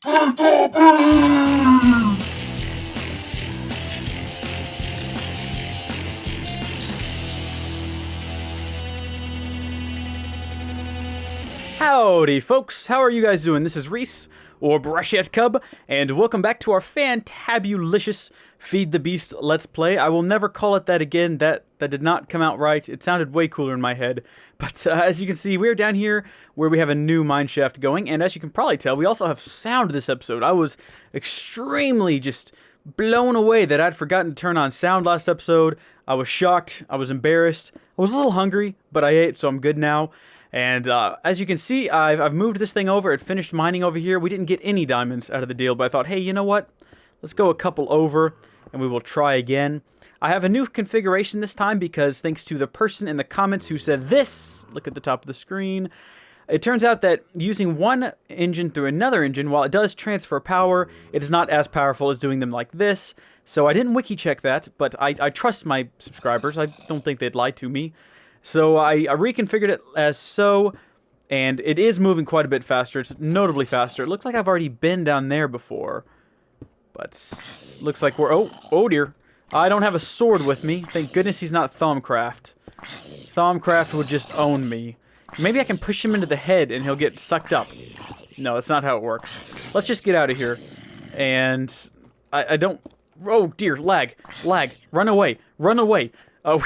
Howdy folks, how are you guys doing? This is Reese, or Brashette Cub, and welcome back to our fantabulicious Feed the Beast Let's Play. I will never call it that again, that did not come out right. It sounded way cooler in my head. But as you can see, we're down here where we have a new mineshaft going, and as you can probably tell, we also have sound this episode. I was extremely just blown away that I'd forgotten to turn on sound last episode. I was shocked, I was embarrassed, I was a little hungry, but I ate, so I'm good now. And as you can see, I've moved this thing over. It finished mining over here. We didn't get any diamonds out of the deal, but I thought, hey, you know what? Let's go a couple over, and we will try again. I have a new configuration this time because thanks to the person in the comments who said this, look at the top of the screen, it turns out that using one engine through another engine, while it does transfer power, it is not as powerful as doing them like this. So I didn't wiki check that, but I trust my subscribers. I don't think they'd lie to me. So I reconfigured it as so, and it is moving quite a bit faster. It's notably faster. It looks like I've already been down there before, but looks like we're... Oh dear. I don't have a sword with me. Thank goodness he's not Thaumcraft. Thaumcraft would just own me. Maybe I can push him into the head and he'll get sucked up. No, that's not how it works. Let's just get out of here. And I don't... Oh dear, lag. Run away. Oh,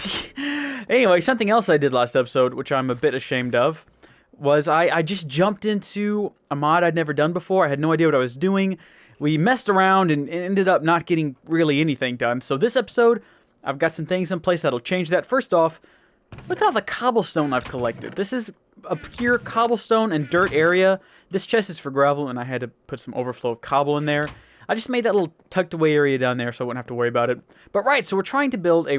anyway, something else I did last episode, which I'm a bit ashamed of, was I just jumped into a mod I'd never done before. I had no idea what I was doing. We messed around and ended up not getting really anything done. So this episode, I've got some things in place that'll change that. First off, look at all the cobblestone I've collected. This is a pure cobblestone and dirt area. This chest is for gravel, and I had to put some overflow of cobble in there. I just made that little tucked away area down there so I wouldn't have to worry about it. But right, so we're trying to build a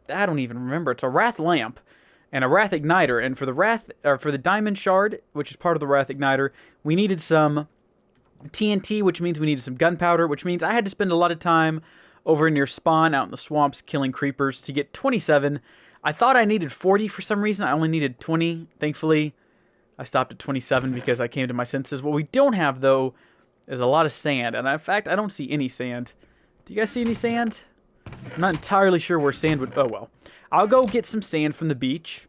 I don't even remember. It's a Wrathlamp and a Wrath Igniter. And for the Diamond Shard, which is part of the Wrath Igniter, we needed some TNT, which means we needed some gunpowder, which means I had to spend a lot of time over near spawn out in the swamps killing creepers to get 27. I thought I needed 40 for some reason. I only needed 20. Thankfully, I stopped at 27 because I came to my senses. What we don't have, though, is a lot of sand. And in fact, I don't see any sand. Do you guys see any sand? I'm not entirely sure where sand would... Oh, well. I'll go get some sand from the beach.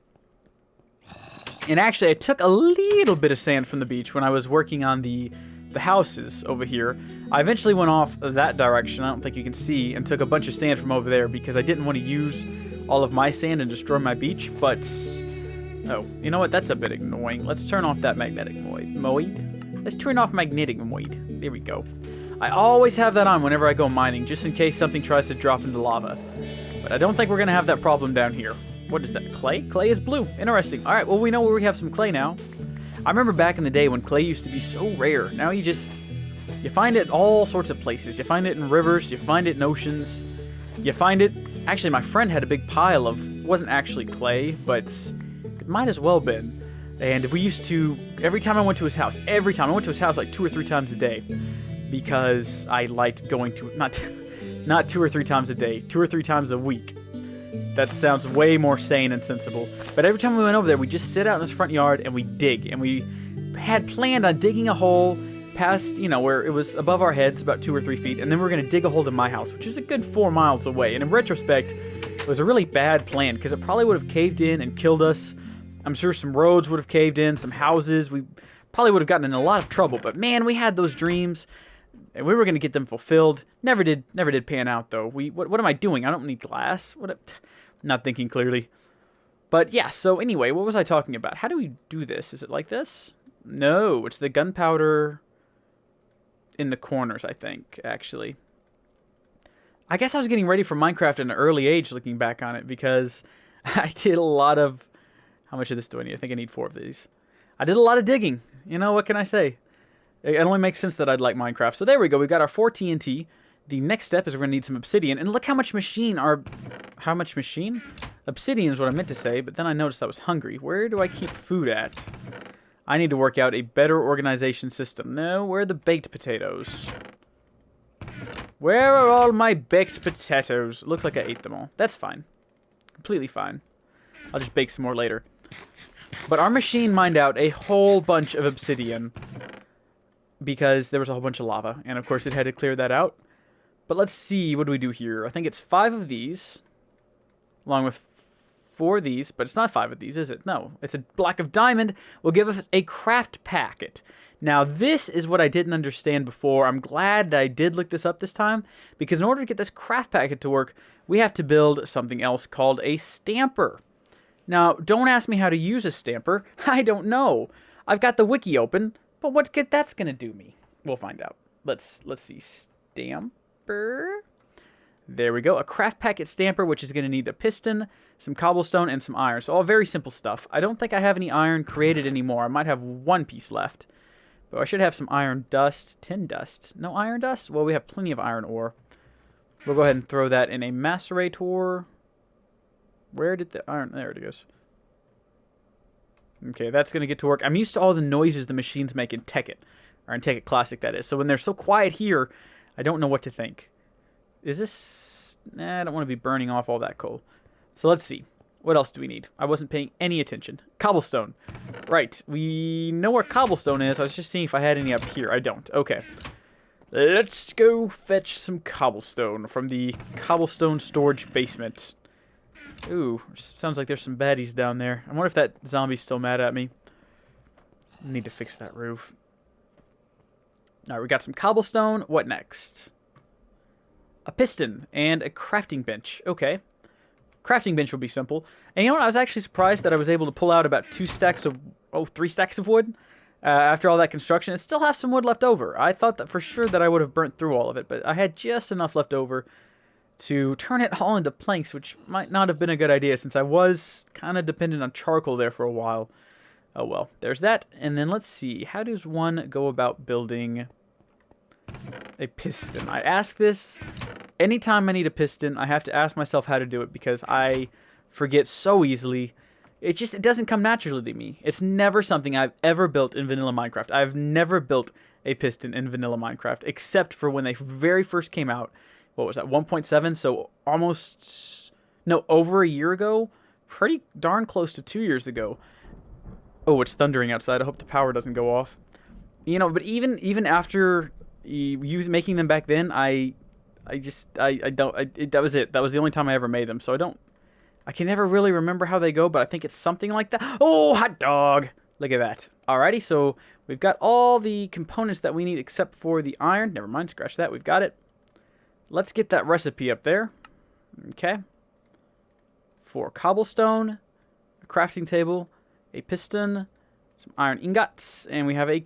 And actually, I took a little bit of sand from the beach when I was working on the houses over here. I eventually went off that direction, I don't think you can see, and took a bunch of sand from over there because I didn't want to use all of my sand and destroy my beach, but... Oh, you know what? That's a bit annoying. Let's turn off that magnetic void. Let's turn off magnetic void. There we go. I always have that on whenever I go mining, just in case something tries to drop into lava. But I don't think we're going to have that problem down here. What is that? Clay? Clay is blue. Interesting. Alright, well, we know where we have some clay now. I remember back in the day when clay used to be so rare. Now you find it all sorts of places. You find it in rivers, you find it in oceans. You find it... Actually, my friend had a big pile of... It wasn't actually clay, but it might as well been. And we used to... Every time I went to his house like 2 or 3 times a day. Because I liked going to... Not 2 or 3 times a day. 2 or 3 times a week. That sounds way more sane and sensible. But every time we went over there, we just sit out in his front yard and we dig. And we had planned on digging a hole past, where it was above our heads, about 2 or 3 feet. And then we were going to dig a hole to my house, which is a good 4 miles away. And in retrospect, it was a really bad plan because it probably would have caved in and killed us. I'm sure some roads would have caved in, some houses. We probably would have gotten in a lot of trouble. But man, we had those dreams. And we were going to get them fulfilled. Never did pan out, though. What am I doing? I don't need glass. Not thinking clearly. But yeah, so anyway, what was I talking about? How do we do this? Is it like this? No, it's the gunpowder in the corners, I think, actually. I guess I was getting ready for Minecraft at an early age looking back on it because I did a lot of... How much of this do I need? I think I need 4 of these. I did a lot of digging. What can I say? It only makes sense that I'd like Minecraft. So there we go. We've got our 4 TNT. The next step is we're going to need some obsidian. And look how much machine? Obsidian is what I meant to say, but then I noticed I was hungry. Where do I keep food at? I need to work out a better organization system. No, where are the baked potatoes? Where are all my baked potatoes? Looks like I ate them all. That's fine. Completely fine. I'll just bake some more later. But our machine mined out a whole bunch of obsidian because there was a whole bunch of lava, and of course it had to clear that out. But let's see, what do we do here? I think it's 5 of these, along with 4 of these, but it's not 5 of these, is it? No, it's a block of diamond will give us a craft packet. Now, this is what I didn't understand before. I'm glad that I did look this up this time, because in order to get this craft packet to work, we have to build something else called a stamper. Now, don't ask me how to use a stamper. I don't know. I've got the wiki open, but what that's going to do me? We'll find out. Let's see. Stamper. There we go. A craft packet stamper, which is going to need a piston, some cobblestone, and some iron. So all very simple stuff. I don't think I have any iron created anymore. I might have 1 piece left. But I should have some iron dust. Tin dust. No iron dust? Well, we have plenty of iron ore. We'll go ahead and throw that in a macerator. Where did the iron... There it goes. Okay, that's going to get to work. I'm used to all the noises the machines make in Tekkit. Or in Tekkit Classic, that is. So when they're so quiet here, I don't know what to think. Is this... Nah, I don't want to be burning off all that coal. So let's see. What else do we need? I wasn't paying any attention. Cobblestone. Right. We know where cobblestone is. I was just seeing if I had any up here. I don't. Okay. Let's go fetch some cobblestone from the cobblestone storage basement. Ooh, sounds like there's some baddies down there. I wonder if that zombie's still mad at me. I need to fix that roof. Alright, we got some cobblestone. What next? A piston and a crafting bench. Okay. Crafting bench will be simple. And you know what? I was actually surprised that I was able to pull out about 3 stacks of wood after all that construction. And still have some wood left over. I thought that for sure that I would have burnt through all of it, but I had just enough left over to turn it all into planks, which might not have been a good idea since I was kind of dependent on charcoal there for a while. Oh well, there's that. And then let's see, how does one go about building a piston? I ask this anytime I need a piston. I have to ask myself how to do it because I forget so easily. It doesn't come naturally to me. It's never something I've ever built in vanilla Minecraft. I've never built a piston in vanilla Minecraft except for when they very first came out. What was that, 1.7? So almost, no, over a year ago. Pretty darn close to 2 years ago. Oh, it's thundering outside. I hope the power doesn't go off. You know, but even after making them back then, that was it. That was the only time I ever made them. So I can never really remember how they go, but I think it's something like that. Oh, hot dog. Look at that. Alrighty, so we've got all the components that we need except for the iron. Never mind, scratch that. We've got it. Let's get that recipe up there. Okay. For cobblestone, a crafting table, a piston, some iron ingots, and we have a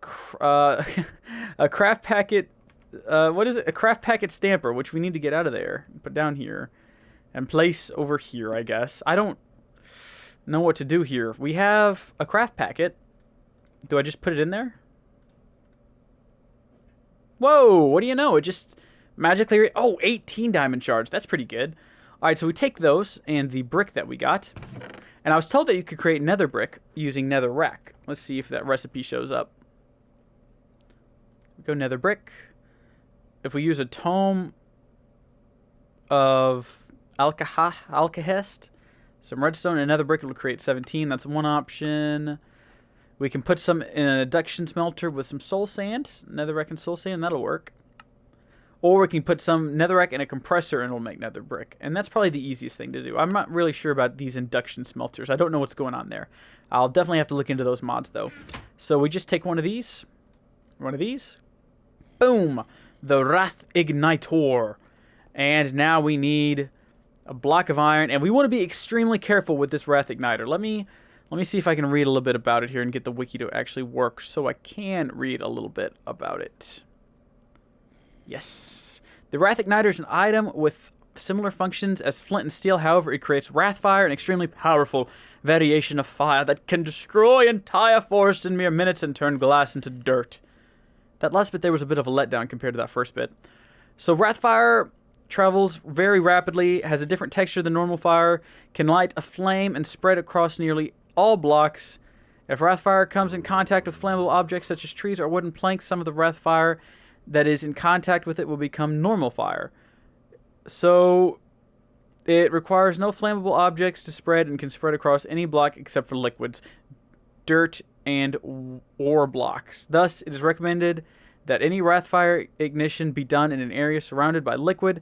craft packet. What is it? A craft packet stamper, which we need to get out of there. Put down here and place over here, I guess. I don't know what to do here. We have a craft packet. Do I just put it in there? Whoa, what do you know? It just magically... Oh, 18 diamond shards. That's pretty good. All right, so we take those and the brick that we got. And I was told that you could create nether brick using nether rack. Let's see if that recipe shows up. We go nether brick. If we use a tome of alkahest, some redstone and nether brick, it will create 17. That's one option. We can put some in an induction smelter with some soul sand, netherrack and soul sand, that'll work. Or we can put some netherrack in a compressor and it'll make nether brick. And that's probably the easiest thing to do. I'm not really sure about these induction smelters. I don't know what's going on there. I'll definitely have to look into those mods though. So we just take one of these. Boom! The Wrath Igniter. And now we need a block of iron. And we want to be extremely careful with this Wrath Igniter. Let me see if I can read a little bit about it here and get the wiki to actually work so I can read a little bit about it. Yes. The Wrath Igniter is an item with similar functions as flint and steel. However, it creates wrath fire, an extremely powerful variation of fire that can destroy entire forests in mere minutes and turn glass into dirt. That last bit there was a bit of a letdown compared to that first bit. So wrath fire travels very rapidly, has a different texture than normal fire, can light a flame and spread across nearly all blocks. If wrath fire comes in contact with flammable objects such as trees or wooden planks, some of the wrath fire that is in contact with it will become normal fire. So it requires no flammable objects to spread and can spread across any block except for liquids. Dirt and ore blocks. Thus, it is recommended that any Wrathfire ignition be done in an area surrounded by liquid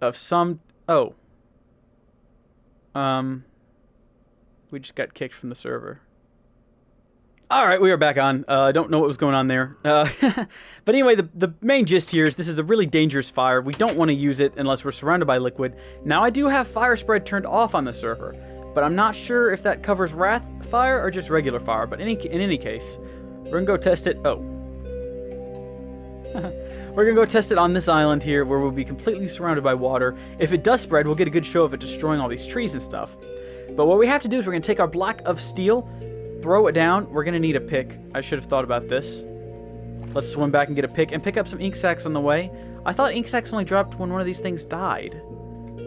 of some... Oh. We just got kicked from the server. Alright, we are back on. I don't know what was going on there. But anyway, the main gist here is this is a really dangerous fire. We don't want to use it unless we're surrounded by liquid. Now, I do have fire spread turned off on the server, but I'm not sure if that covers Wrath fire or just regular fire. But in any case, we're going to go test it. Oh. We're going to go test it on this island here where we'll be completely surrounded by water. If it does spread, we'll get a good show of it destroying all these trees and stuff. But what we have to do is we're going to take our block of steel, throw it down. We're going to need a pick. I should have thought about this. Let's swim back and get a pick and pick up some ink sacs on the way. I thought ink sacs only dropped when one of these things died.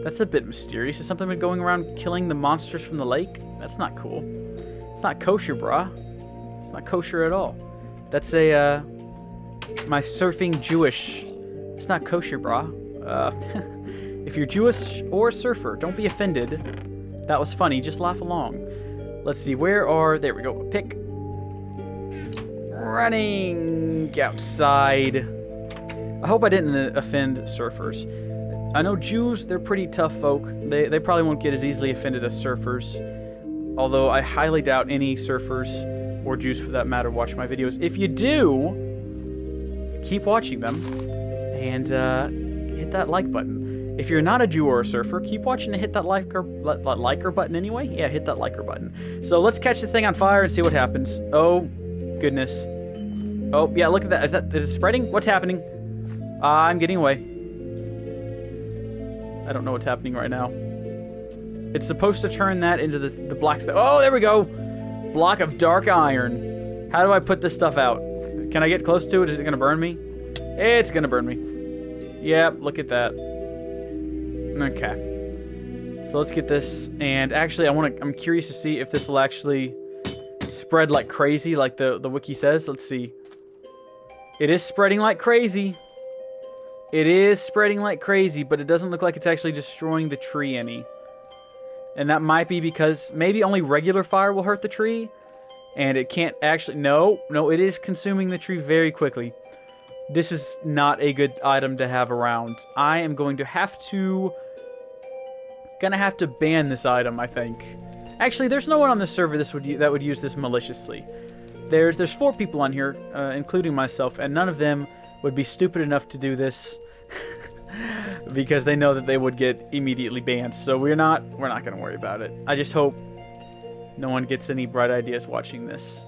That's a bit mysterious. Is something been going around killing the monsters from the lake? That's not cool. It's not kosher, brah. It's not kosher at all. That's a, my surfing Jewish. It's not kosher, brah. If you're Jewish or surfer, don't be offended. That was funny. Just laugh along. Let's see. Where are... There we go. Pick. Running outside. I hope I didn't offend surfers. I know Jews, they're pretty tough folk. They probably won't get as easily offended as surfers. Although I highly doubt any surfers, or Jews for that matter, watch my videos. If you do, keep watching them. And hit that like button. If you're not a Jew or a surfer, keep watching and hit that liker button anyway. Yeah, hit that liker button. So let's catch this thing on fire and see what happens. Oh, goodness. Oh, yeah, look at that. Is it spreading? What's happening? I'm getting away. I don't know what's happening right now. It's supposed to turn that into the black stuff. Oh, there we go. Block of dark iron. How do I put this stuff out? Can I get close to it? Is it going to burn me? It's going to burn me. Yep, look at that. Okay. So let's get this. And actually, I'm curious to see if this will actually spread like crazy, like the wiki says. Let's see. It is spreading like crazy. It is spreading like crazy, but it doesn't look like it's actually destroying the tree any. And that might be because maybe only regular fire will hurt the tree. And it can't actually... No, it is consuming the tree very quickly. This is not a good item to have around. I am going to have to... ban this item, I think. Actually, there's no one on the server that would use this maliciously. There's 4 people on here, including myself, and none of them would be stupid enough to do this because they know that they would get immediately banned. So we're not going to worry about it. I just hope no one gets any bright ideas watching this.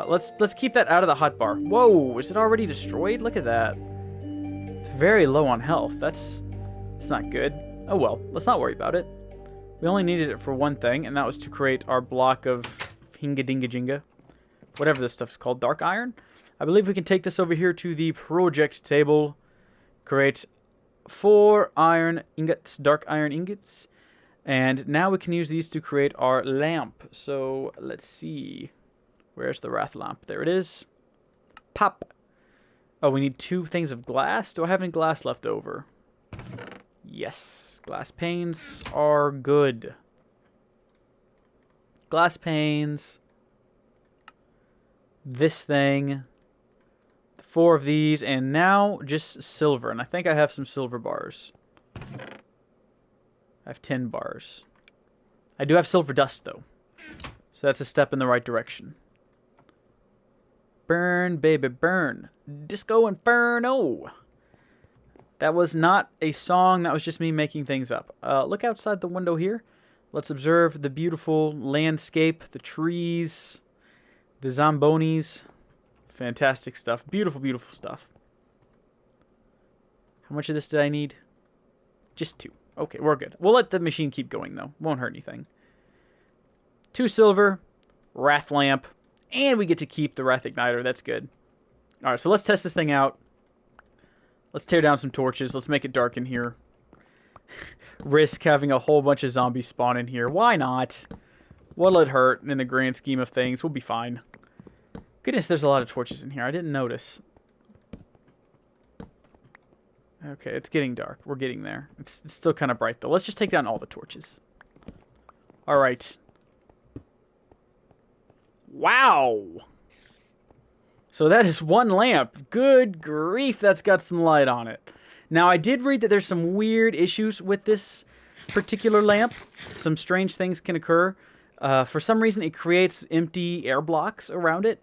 Let's keep that out of the hotbar. Whoa, is it already destroyed? Look at that. It's very low on health. It's not good. Oh well, let's not worry about it. We only needed it for one thing, and that was to create our block of hinga-dinga-jinga. Whatever this stuff's called. Dark iron? I believe we can take this over here to the project table. Create 4 iron ingots, dark iron ingots. And now we can use these to create our lamp. So, let's see. Where's the Wrathlamp? There it is. Pop. Oh, we need 2 things of glass? Do I have any glass left over? Yes. Glass panes are good. Glass panes. This thing. 4 of these. And now just silver. And I think I have some silver bars. I have 10 bars. I do have silver dust, though. So that's a step in the right direction. Burn, baby, burn. Disco Inferno. That was not a song. That was just me making things up. Look outside the window here. Let's observe the beautiful landscape, the trees, the Zambonis. Fantastic stuff. Beautiful, beautiful stuff. How much of this did I need? Just 2. Okay, we're good. We'll let the machine keep going, though. Won't hurt anything. 2 silver, Wrathlamp, and we get to keep the Wrath Igniter. That's good. Alright, so let's test this thing out. Let's tear down some torches. Let's make it dark in here. Risk having a whole bunch of zombies spawn in here. Why not? What'll it hurt in the grand scheme of things? We'll be fine. Goodness, there's a lot of torches in here. I didn't notice. Okay, it's getting dark. We're getting there. It's still kind of bright, though. Let's just take down all the torches. Alright. Wow. So that is one lamp. Good grief, that's got some light on it. Now, I did read that there's some weird issues with this particular lamp. Some strange things can occur. For some reason, it creates empty air blocks around it.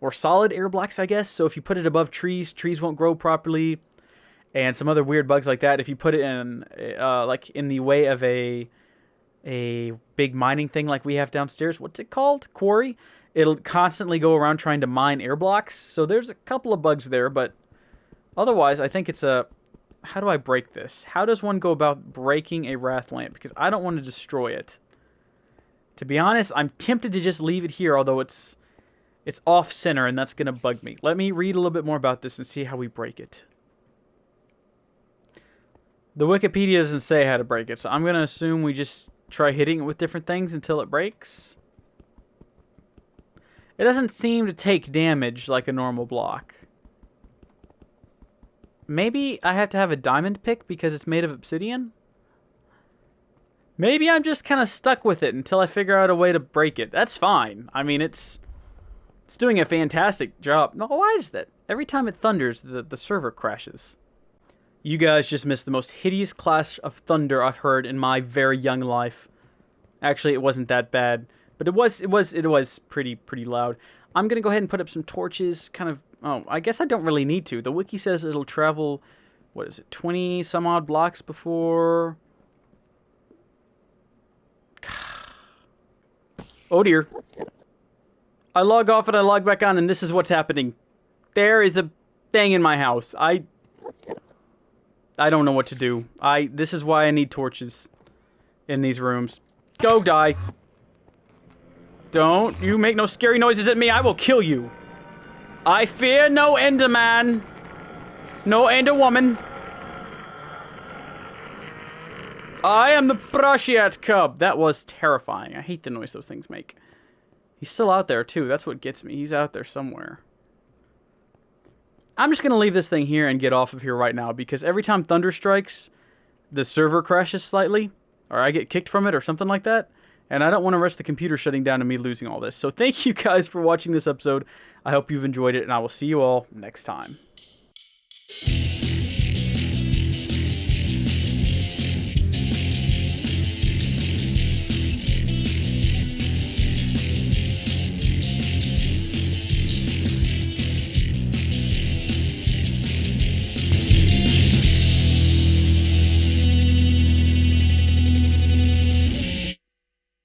Or solid air blocks, I guess. So if you put it above trees, trees won't grow properly. And some other weird bugs like that. If you put it in, like, in the way of a big mining thing like we have downstairs. What's it called? Quarry? It'll constantly go around trying to mine air blocks. So there's a couple of bugs there, but otherwise, I think it's a... How do I break this? How does one go about breaking a Wrathlamp? Because I don't want to destroy it. To be honest, I'm tempted to just leave it here, although it's off-center, and that's going to bug me. Let me read a little bit more about this and see how we break it. The Wikipedia doesn't say how to break it, so I'm going to assume we just try hitting it with different things until it breaks. It doesn't seem to take damage like a normal block. Maybe I have to have a diamond pick because it's made of obsidian? Maybe I'm just kind of stuck with it until I figure out a way to break it. That's fine. I mean, it's doing a fantastic job. No, why is that? Every time it thunders, the server crashes. You guys just missed the most hideous clash of thunder I've heard in my very young life. Actually, it wasn't that bad, but it was pretty loud. I'm gonna go ahead and put up some torches, kind of. Oh, I guess I don't really need to. The wiki says it'll travel, what is it, 20 some odd blocks before... Oh dear. I log off and I log back on and this is what's happening. There is a thing in my house. I don't know what to do. This is why I need torches in these rooms. Go die. Don't you make no scary noises at me. I will kill you. I fear no Enderman, no Enderwoman. I am the Brushiat Cub. That was terrifying. I hate the noise those things make. He's still out there, too. That's what gets me. He's out there somewhere. I'm just going to leave this thing here and get off of here right now, because every time thunder strikes, the server crashes slightly, or I get kicked from it or something like that. And I don't want to risk the computer shutting down and me losing all this. So thank you guys for watching this episode. I hope you've enjoyed it, and I will see you all next time.